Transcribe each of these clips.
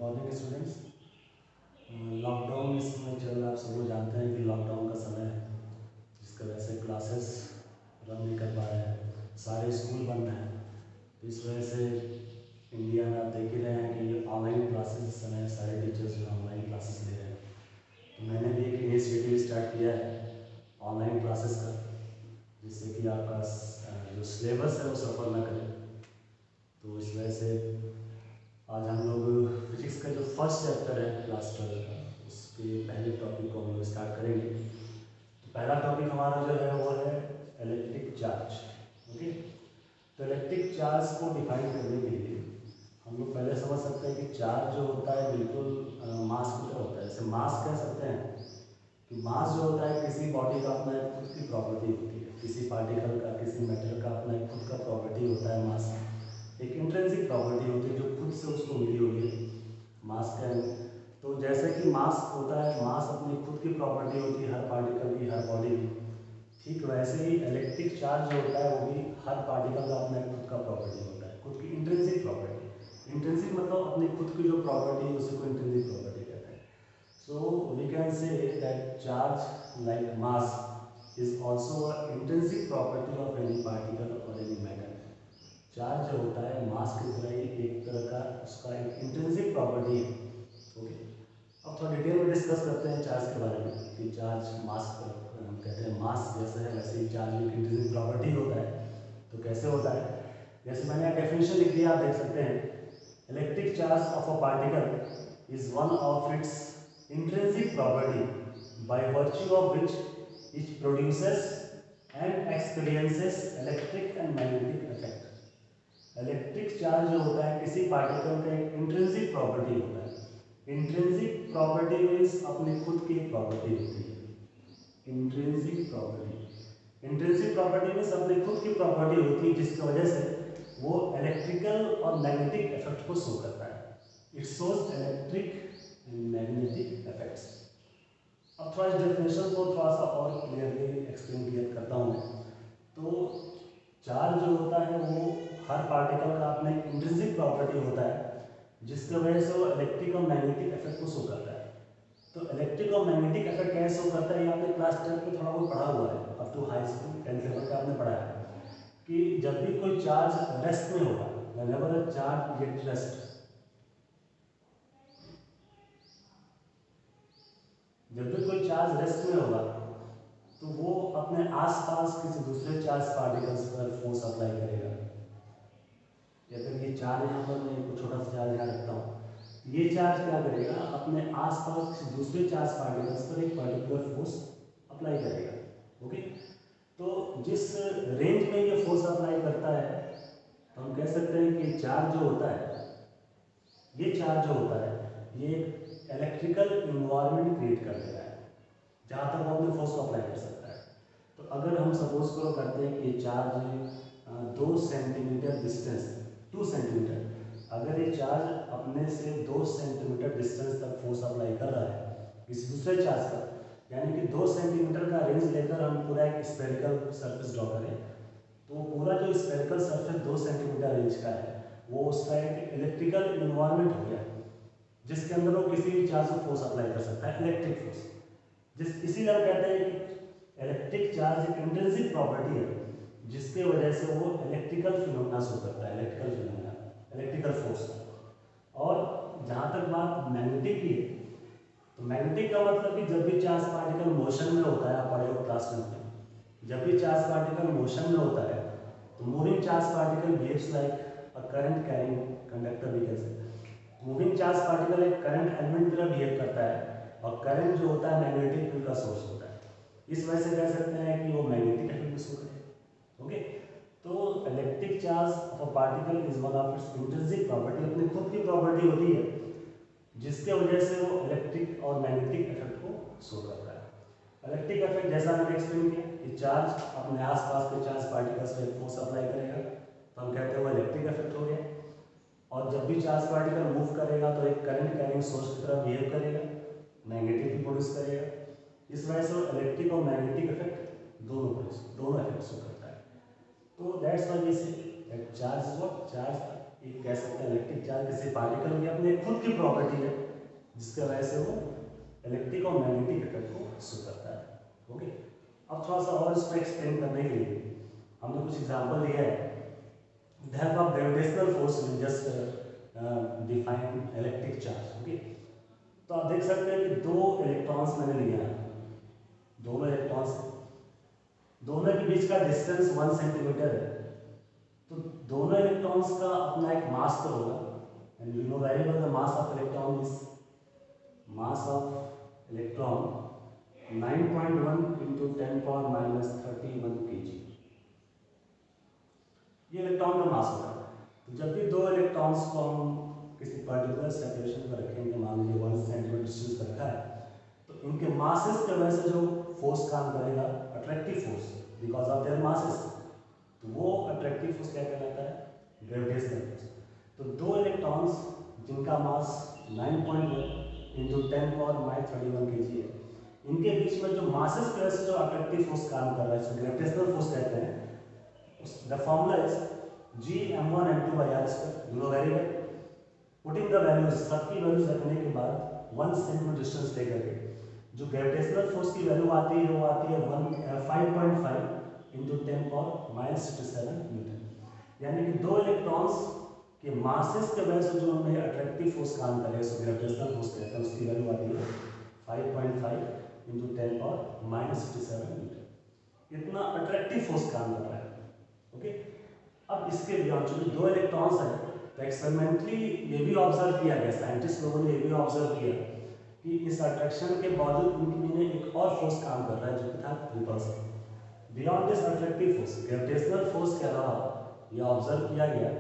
Morning students. Lockdown इस समय चल रहा है, आप सब लोग जानते हैं कि लॉकडाउन का समय है, जिसकी वजह से क्लासेस रन नहीं कर पा रहे हैं, सारे स्कूल बंद हैं। तो इस वजह से इंडिया में आप देख ही रहे हैं कि ऑनलाइन क्लासेस इस समय सारे टीचर्स जो ऑनलाइन क्लासेस ले रहे हैं। तो मैंने भी एक इनिशिएटिव स्टार्ट किया है ऑनलाइन क्लासेस का, जिससे कि आपका जो सिलेबस है वो सफ़र ना करे। तो इस वजह से आज हम लोग फिजिक्स का जो फर्स्ट चैप्टर है क्लास 12 का, उसके पहले टॉपिक को हम लोग स्टार्ट करेंगे। तो पहला टॉपिक हमारा जो है वो है इलेक्ट्रिक चार्ज। ओके, तो इलेक्ट्रिक चार्ज को डिफाइन करने के लिए हम लोग पहले समझ सकते हैं कि चार्ज जो होता है बिल्कुल मास की तरह होता है। जैसे मास कह सकते हैं कि मास जो होता है किसी बॉडी का अपना एक खुद की प्रॉपर्टी होती है, किसी पार्टिकल का, किसी मेटल का अपना एक खुद का प्रॉपर्टी होता है। मास एक इंट्रिंसिक प्रॉपर्टी होती है जो खुद से उसको मिली हुई है मास के। तो जैसे कि मास होता है, मास अपनी खुद की प्रॉपर्टी होती है हर पार्टिकल की, हर बॉडी की। ठीक वैसे ही इलेक्ट्रिक चार्ज जो होता है वो भी हर पार्टिकल का अपना खुद का प्रॉपर्टी होता है, खुद की इंट्रिंसिक प्रॉपर्टी। इंट्रिंसिक मतलब अपनी खुद की जो प्रॉपर्टी है उसी को इंट्रिंसिक प्रॉपर्टी कहते हैं। So we can say that charge like mass is also a intrinsic property of any particle और एनी मैटर। चार्ज जो होता है मास की तरह ही एक तरह का उसका एक इंट्रिंसिक प्रॉपर्टी है। ओके, अब थोड़ा डिटेल में डिस्कस करते हैं चार्ज के बारे में कि चार्ज मास हम कहते हैं मास जैसे है वैसे ही चार्ज एक इंट्रिंसिक प्रॉपर्टी होता है। तो कैसे होता है, जैसे मैंने यहाँ डेफिनेशन लिख दिया, आप देख सकते हैं। Electric charge of a particle is one of its intrinsic property by virtue of which it produces and experiences electric and magnetic effect. Electric charge जो होता है किसी पार्टिकल का एक इंट्रिंसिक प्रॉपर्टी होता है। इंट्रिंसिक प्रॉपर्टी मीन्स अपनी खुद की प्रॉपर्टी होती है। इंट्रिंसिक प्रॉपर्टी मीन्स अपनी खुद की प्रॉपर्टी होती है, जिसकी वजह से वो इलेक्ट्रिकल और मैग्नेटिक इफेक्ट को शो करता है। It shows electric and magnetic effects. अब थोड़ा इस डेफिनेशन को थोड़ा सा और क्लियरली एक्सप्लेन करता हूँ मैं। तो चार्ज जो होता है वो हर पार्टिकल का अपने इंट्रिंसिक प्रॉपर्टी होता है, जिसकी वजह से वो इलेक्ट्रिक और मैग्नेटिक इफेक्ट को शो करता है। तो इलेक्ट्रिक और मैग्नेटिक इफेक्ट कैसे शो करता है, ये आपने क्लास 10 में थोड़ा बहुत पढ़ा हुआ है, up to high school 10th level का आपने पढ़ा है कि जब भी कोई चार्ज रेस्ट में होगा, whenever a charge get rest, जब भी कोई चार्ज रेस्ट में होगा तो वो अपने आसपास किसी दूसरे चार्ज पार्टिकल्स पर फोर्स अप्लाई करेगा। या फिर ये चार्ज यहाँ पर मैं एक छोटा सा चार्ज यहाँ रखता हूँ, ये चार्ज क्या करेगा, अपने आसपास किसी दूसरे चार्ज पार्टिकल्स पर एक पर्टिकुलर फोर्स अप्लाई करेगा। ओके, तो जिस रेंज में ये फोर्स अप्लाई करता है तो हम कह सकते हैं कि चार्ज जो होता है, ये चार्ज जो होता है ये इलेक्ट्रिकल इन्वायरमेंट क्रिएट कर देगा जहाँ तक वो अपने फोर्स को अप्लाई कर सकता है। तो अगर हम सपोज करो करते हैं कि ये चार्ज 2 सेंटीमीटर डिस्टेंस, 2 सेंटीमीटर, अगर ये चार्ज अपने से 2 सेंटीमीटर डिस्टेंस तक फोर्स अप्लाई कर रहा है किसी दूसरे चार्ज पर, यानी कि 2 सेंटीमीटर का रेंज लेकर हम पूरा एक स्फेरिकल सरफेस ड्रॉ करें, तो पूरा जो स्फेरिकल सरफेस 2 सेंटीमीटर रेंज का है वो उसका एक इलेक्ट्रिकल इन्वायरमेंट हो गया, जिसके अंदर वो किसी भी चार्ज को फोर्स अप्लाई कर सकता है, इलेक्ट्रिक फोर्स। इसीलिए हम कहते हैं कि इलेक्ट्रिक चार्ज एक इंट्रिंसिक प्रॉपर्टी है, जिसके वजह से वो इलेक्ट्रिकल फिनोमेना शो करता है, इलेक्ट्रिकल फिनोमेना, इलेक्ट्रिकल फोर्स। और जहाँ तक बात मैग्नेटिक की है, तो मैग्नेटिक का मतलब कि जब भी चार्ज पार्टिकल मोशन में होता है, आप पढ़े हो क्लास में, जब भी चार्ज पार्टिकल मोशन में होता है तो moving charge particle behaves like a current carrying conductor भी कह सकते हैं। मूविंग चार्ज पार्टिकल एक करंट एलिमेंट की तरह बिहेव करता है, और करंट जो होता है मैग्नेटिक फील्ड का सोर्स होता है। इस वजह से कह सकते हैं कि वो मैग्नेटिक इफेक्ट शो करेगा। ओके, तो electric charge of a particle is one of its intrinsic property, अपनी खुद की प्रॉपर्टी होती है, जिसके वजह से वो इलेक्ट्रिक और मैग्नेटिक इफेक्ट को शो करता है। इलेक्ट्रिक इफेक्ट जैसा मैंने एक्सप्लेन किया कि चार्ज अपने आसपास के चार्ज पार्टिकल्स पर फोर्स अप्लाई करेगा, तो हम कहते हैं वो इलेक्ट्रिक इफेक्ट हो गया। और जब भी चार्ज पार्टिकल मूव करेगा तो एक करंट कैरिंग सोर्स की तरह बिहेव करेगा, मैग्नेटिक भी प्रोड्यूस करेगा। इस वजह से इलेक्ट्रिक और मैग्नेटिक इफेक्ट दोनों इफेक्ट शो करता है। तो that's why we say that charge is what, charge एक कह सकते हैं इलेक्ट्रिक चार्ज किसी पार्टिकल की अपनी खुद की प्रॉपर्टी है जिसकी वजह से वो इलेक्ट्रिक और मैग्नेटिक इफेक्ट को शो करता है। ओके, अब थोड़ा सा और इसको एक्सप्लेन करने के लिए हमने कुछ एग्जांपल दिया है। The help of gravitational force will just define electric charge. Okay, तो आप देख सकते हैं कि दो इलेक्ट्रॉन्स मैंने लिया है, दोनों इलेक्ट्रॉन्स, दोनों के बीच का डिस्टेंस 1 सेंटीमीटर है। तो दोनों इलेक्ट्रॉन्स का अपना एक मास तो होगा, and you know very well the mass of electron is mass of electron 9.1 into 10 power minus 31 kg, ये इलेक्ट्रॉन का मास होगा। तो जब भी दो इलेक्ट्रॉन्स को हम किसी पर्टिकुलर सेपरेशन पर रखेंगे, मान लीजिए 1 सेंटीमीटर डिस्टेंस पर रखा है, तो इनके मासेस की वजह से जो फोर्स काम करेगा, attractive force, because of their masses, तो वो अट्रैक्टिव फोर्स क्या कहलाता है? Gravitational force. तो दो इलेक्ट्रॉन्स जिनका मास 9.1 into 10 power minus 31 kg है, इनके बीच में जो मासेस की वजह से जो अट्रैक्टिव फोर्स काम कर रहा है, इसको ग्रेविटेशनल फोर्स कहते हैं। The formula is Gm1 m2 by r square. You know very well. Putting the values, सबकी वैल्यूज रखने के बाद 1 सेंटीमीटर डिस्टेंस लेकर के जो ग्रेविटेशनल फोर्स की वैल्यू आती है वो आती है 5.5 into 10 power minus 67 न्यूटन। यानी कि दो इलेक्ट्रॉन्स के मासेस के वजह से जो उनमें अट्रैक्टिव फोर्स काम करे, उसको ग्रेविटेशनल फोर्स कहते हैं, उसकी वैल्यू आती है 5.5 into 10 power minus 67 न्यूटन। इतना अट्रैक्टिव फोर्स काम कर रहा है। ओके, अब इसके बियॉन्ड जो दो इलेक्ट्रॉन्स हैं, तो एक्सपेरिमेंटली ये भी ऑब्जर्व किया गया, साइंटिस्ट लोगों ने ये भी ऑब्जर्व किया कि इस अट्रैक्शन के बावजूद उनके लिए एक और फोर्स काम कर रहा है जो कि था repulsion. Beyond this attractive force, gravitational force के अलावा ये ऑब्जर्व किया गया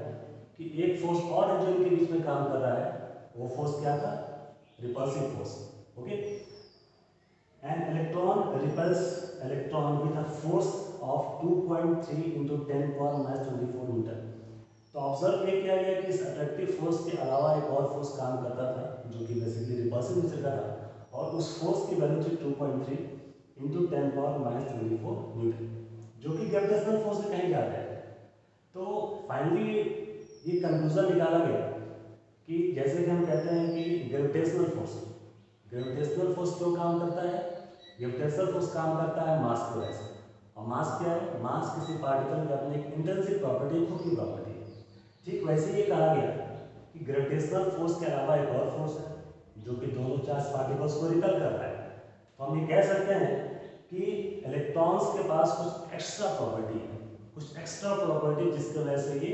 कि एक फोर्स और है जो इनके बीच में काम कर रहा है, वो फोर्स क्या था? Repulsive force. Okay, an electron repels electron with a force of 2.3 into 10 power minus 24 Newton. तो ऑब्जर्व ये किया गया कि इस अट्रैक्टिव फोर्स के अलावा एक और फोर्स काम करता था जो कि बेसिकली रिपल्सिव नेचर का था, और उस फोर्स की वैल्यू थी 2.3 into 10 power minus 24 न्यूटन, जो कि ग्रेविटेशनल फोर्स से कहीं ज्यादा है। तो फाइनली ये कंक्लूजन निकाला गया कि जैसे कि हम कहते हैं कि ग्रेविटेशनल फोर्स क्यों काम करता है? ग्रेविटेशनल फोर्स काम करता है मास की वजह से, और मास क्या है? मास किसी पार्टिकल की अपनी एक इंट्रिंसिक प्रॉपर्टी, खुद की प्रॉपर्टी है। ठीक वैसे ये कहा गया कि ग्रेविटेशनल फोर्स के अलावा एक और फोर्स है जो कि दोनों चार्ज पार्टिकल्स को रिपेल कर रहा है। तो हम ये कह सकते हैं कि इलेक्ट्रॉन्स के पास कुछ एक्स्ट्रा प्रॉपर्टी है, जिसकी वजह से ये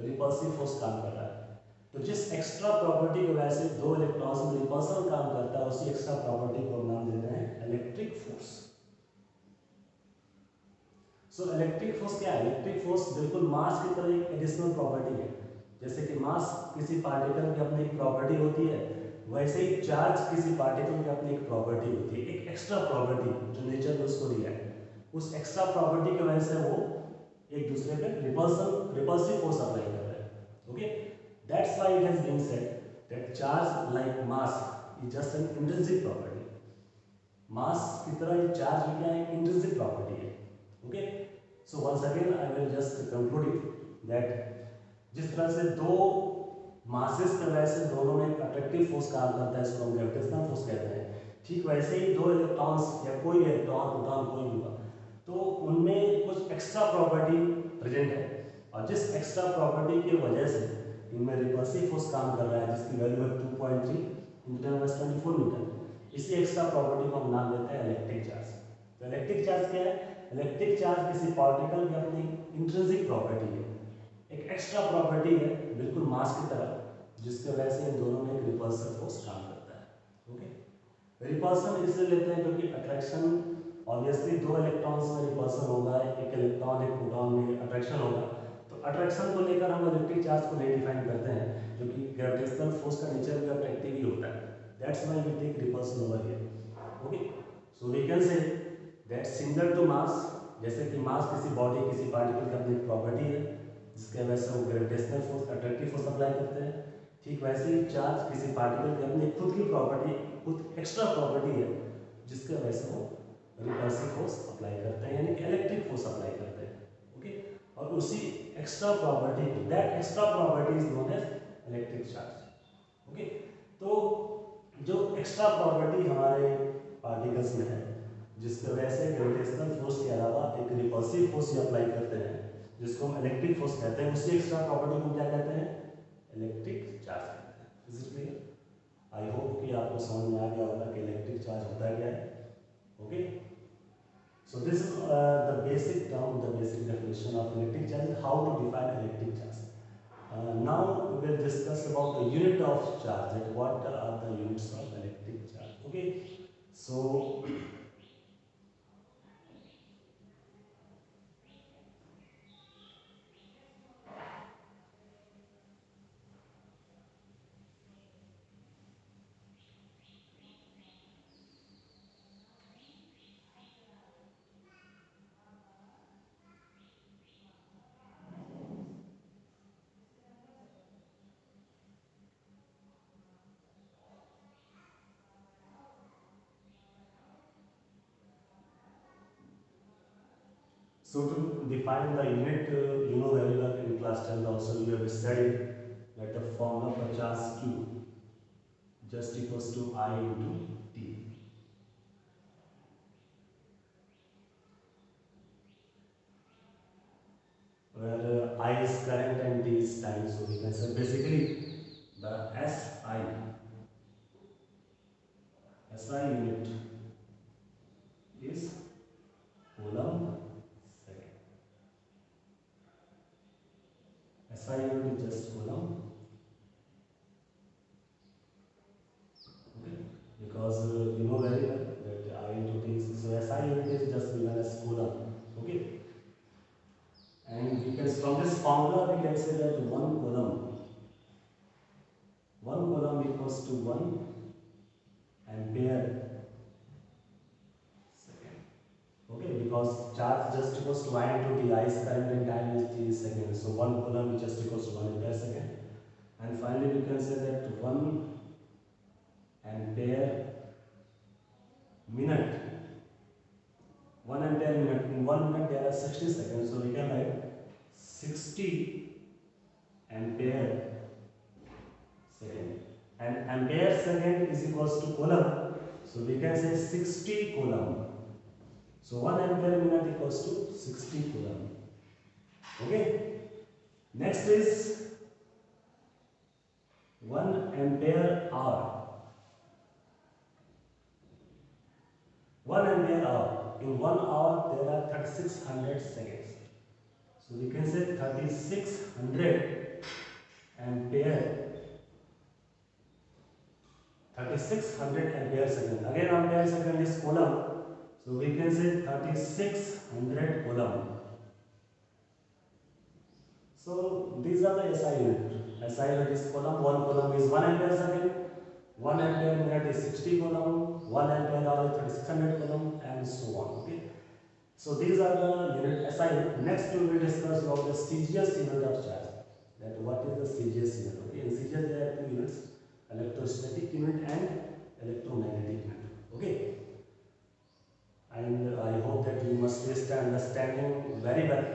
रिपल्सिव फोर्स काम कर रहा है। तो जिस एक्स्ट्रा प्रॉपर्टी की वजह से दो इलेक्ट्रॉन्स में रिपल्सन काम करता है, उसी एक्स्ट्रा प्रॉपर्टी को हम नाम देते हैं electric force. So electric force क्या है? इलेक्ट्रिक फोर्स बिल्कुल मास की तरह एक एडिशनल प्रॉपर्टी है। जैसे कि मास किसी पार्टिकल की अपनी एक प्रॉपर्टी होती है, वैसे ही चार्ज किसी पार्टिकल की अपनी एक प्रॉपर्टी होती है, एक एक्स्ट्रा प्रॉपर्टी जो नेचर ने उसको दिया है। उस एक्स्ट्रा प्रॉपर्टी की वजह से वो एक दूसरे पे रिपल्सिव फोर्स अप्लाई कर रहे हैं। Okay, that's why it has been said that charge like mass is just an intrinsic property. Mass की तरह ये चार्ज भी क्या है? इंट्रिंसिक प्रॉपर्टी है। Okay, so once again I will just conclude it that जिस तरह से दो मासेस की वजह से दोनों में अट्रैक्टिव फोर्स काम करता है, इसको हम ग्रेविटेशनल फोर्स कहते हैं, ठीक वैसे ही दो इलेक्ट्रॉन्स या कोई इलेक्ट्रॉन, प्रोटॉन, कोई भी हुआ, तो उनमें कुछ एक्स्ट्रा प्रॉपर्टी प्रेजेंट है, और जिस एक्स्ट्रा प्रॉपर्टी की वजह से इनमें रिपल्सिव फोर्स काम कर रहा है जिसकी वैल्यू है 2.3 into 10 minus 24 न्यूटन। इसी एक्स्ट्रा प्रॉपर्टी को हम नाम देते हैं इलेक्ट्रिक चार्ज। तो इलेक्ट्रिक चार्ज क्या है? इलेक्ट्रिक चार्ज किसी पार्टिकल की अपनी इंट्रिंसिक प्रॉपर्टी है, एक एक्स्ट्रा प्रॉपर्टी है बिल्कुल मास की तरह, जिसकी वजह से इन दोनों में एक रिपल्सिव फोर्स काम करता है। ओके, रिपल्सन इसलिए लेते हैं क्योंकि अट्रैक्शन, ऑब्वियसली दो इलेक्ट्रॉन्स में रिपल्सन होगा, एक इलेक्ट्रॉन एक प्रोटॉन में अट्रैक्शन होगा। तो अट्रैक्शन को लेकर हम इलेक्ट्रिक चार्ज को नहीं डिफाइन करते हैं, क्योंकि ग्रेविटेशनल फोर्स का नेचर भी अट्रैक्टिव ही होता है। That's why we take repulsion over here. Okay, so we can say that similar to mass, जैसे कि मास किसी बॉडी, किसी पार्टिकल की अपनी प्रॉपर्टी है जिसके वजह से वो gravitational force, attractive force apply करते हैं, ठीक वैसे ही चार्ज किसी पार्टिकल की अपनी खुद की प्रॉपर्टी, खुद एक्स्ट्रा प्रॉपर्टी है जिसके वजह से वो रिपल्सिव फोर्स अप्लाई करते हैं, यानी कि इलेक्ट्रिक फोर्स अप्लाई करते हैं। ओके, और उसी extra property, that extra property is known as electric charge. Okay, तो जो एक्स्ट्रा प्रॉपर्टी हमारे पार्टिकल्स में है, जिसकी वजह से ग्रेविटेशनल फोर्स के अलावा एक रिपल्सिव फोर्स अप्लाई करते हैं, जिसको हम इलेक्ट्रिक फोर्स कहते हैं, उसी एक्स्ट्रा प्रॉपर्टी को क्या कहते हैं? इलेक्ट्रिक चार्ज कहते हैं। Is it clear? I hope कि आपको समझ में आ गया होगा कि इलेक्ट्रिक चार्ज होता क्या है। Okay, so this is the basic term, the basic definition of electric charge, how to define electric charge. Now we will discuss about the unit of charge, that what are the units of electric charge. Okay, so so to define the unit, you know very well in class 10 also you have studied that the formula for charge Q just equals to I into T. Where I is current and T is time, so we can say basically the SI unit is coulomb second. SI unit is just coulomb, okay, because you know very well that I into T is, so SI unit is just given as coulomb, okay, and we can, from this formula we can say that one coulomb equals to 1 ampere second. Okay, because charge just equals to I into T, I is current and time is T is second, so 1 coulomb is just equals to 1 ampere second. And finally we can say that 1 ampere minute, 1 ampere minute, in 1 minute there are 60 seconds, so we can write 60 ampere second, and ampere second is equals to coulomb, so we can say 60 coulomb. So 1 ampere minute equals to 60 coulomb. Okay, next is 1 ampere hour. 1 ampere hour, in 1 hour there are 3600 seconds, so we can say 3600 ampere 3600 ampere second. Again ampere second is coulomb, so we can say 3600 coulomb. So these are the SI unit. SI unit is coulomb. 1 coulomb is 1 ampere second. 1 ampere minute is 60 coulomb. 1 ampere hour is 3600 coulomb, and so on. Okay. So these are the unit SI unit. Next we will discuss about the CGS unit of charge. That what is the CGS unit? Okay. In CGS there are two units: electrostatic unit and electromagnetic unit. Okay. And I hope that you must stay understanding very well,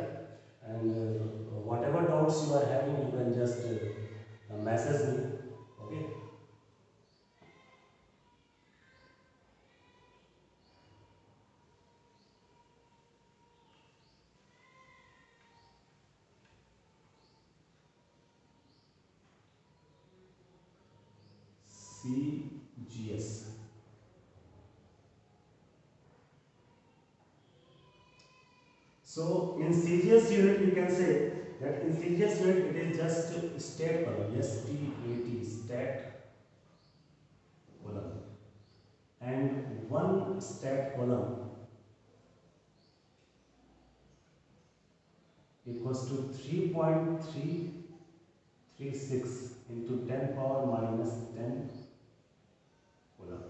and whatever doubts you are having you can just message me. Okay. CGS. So in CGS unit we can say that in CGS unit it is just state coulomb, STAT, stat coulomb, and 1 stat coulomb equals to 3.336 into 10 power minus 10 coulomb.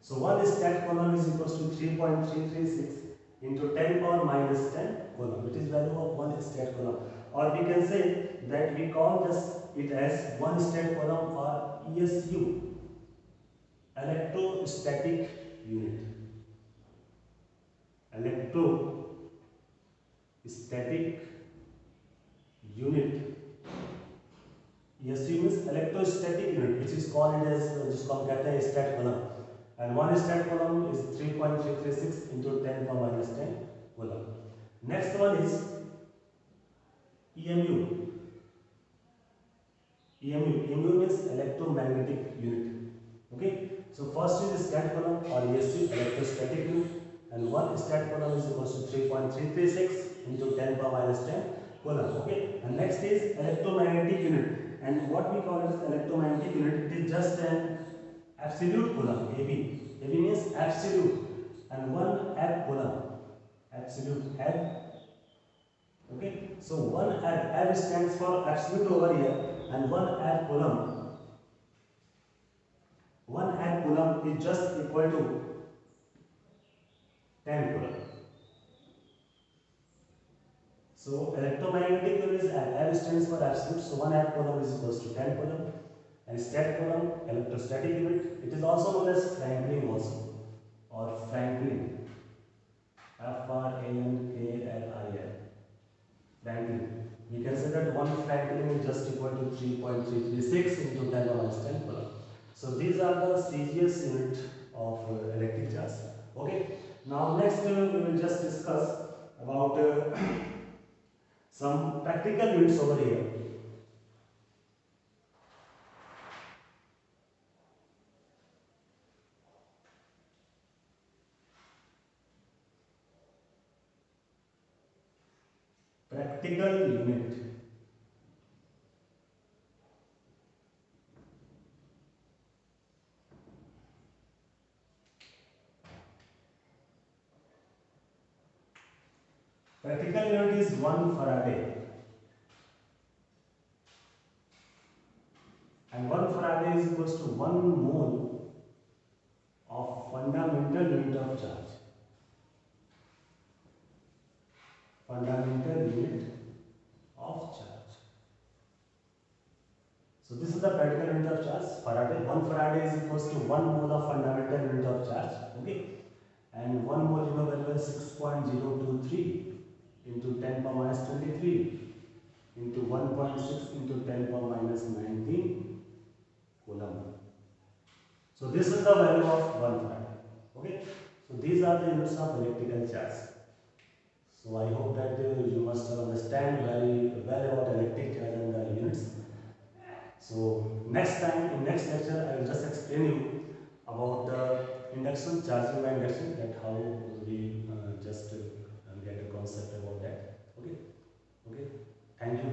So 1 stat coulomb is equals to 3.336 into 10 power minus 10 coulomb. It is value of 1 stat coulomb, or we can say that we call it as 1 stat coulomb, or ESU, electrostatic unit. Electrostatic unit, ESU means electrostatic unit, which is called as जिसको हम कहते हैं stat column, and one stat column is 3.336 into 10 power minus 10 coulomb. Next one is EMU. EMU means electromagnetic unit. Okay, so first is stat column or ESU, electrostatic unit, and one stat column is equals to 3.336 into 10 power minus 10 coulomb. Okay, and next is electromagnetic unit, and what we call as electromagnetic unit, it is just an absolute coulomb. AB means absolute, and one ab coulomb, absolute ab. Okay, so one ab stands for absolute over here, and one ab coulomb is just equal to 10 coulomb. So electromagnetic unit is ab stands for absolute, so one ab coulomb is equals to 10 coulomb, and stat coulomb, electrostatic unit, it is also known as Franklin also, or Franklin, F-R-A-N-K-L-I-N, Franklin. We can say that one Franklin is just equal to 3.336 into 10 minus 10 coulomb. So these are the serious unit of electric charge. Okay. Now next we will just discuss about some practical units over here. Practical unit. Practical unit is 1 Faraday, and 1 Faraday is equals to 1 mole of fundamental unit of charge. Fundamental unit of charge. So this is the practical unit of charge, Faraday. 1 Faraday is equals to 1 mole of fundamental unit of charge. Okay, and 1 mole you know very well 6.023 into 10 power minus 23 into 1.6 into 10 power minus 19 coulomb. So this is the value of 1 Faraday. Okay, so these are the units of electrical charge. So I hope that you must understand very well about electric charge and the units. So next time, in next lecture, I will just explain you about the induction, charging by induction, that how we just get a concept about that. Okay, okay. Thank you.